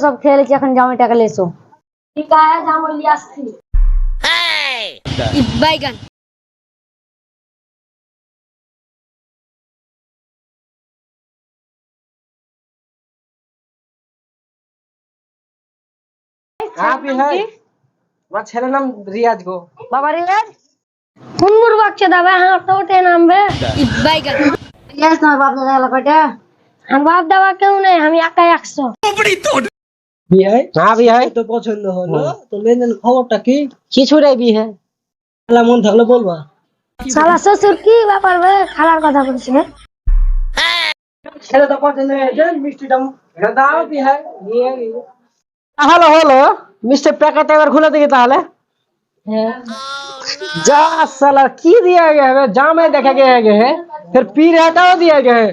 সব খেয়ে এখন জামাই টাকা লেছো ঠিক আছে জামাই নিয়ে আসছি বাইগান আপনি है আমার ছেলের নাম রিয়াজ গো। বাবা রিয়াজ হুন্নুর বাচ্চা দাবা হ্যাঁ তো ওঠে নামবে বাইগান রিয়াজ তোমার বাপ দাদা এলাকাটা আমার বাপ দাদা কেউ নেই আমি একাই 100 বিয়ে হ্যাঁ বিয়ে তো পছন্দ হলো তো লেনদেন খবরটা কি কিছু রে বিয়ে শালা মন থাকলে বলবা শালা শ্বশুর কি ব্যাপার বে খালার কথা বলছিস ছেলে তো পছন্দ হয়েছে মিষ্টিটা এটা দাও বিয়ে বিয়ে হলো হলো মিষ্টি প্যাকেটটা এবার খুলে দেখি তাহলে হ্যাঁ जा साला की दिया गया है जामे देखा गया है फिर पी रहता दिया गया है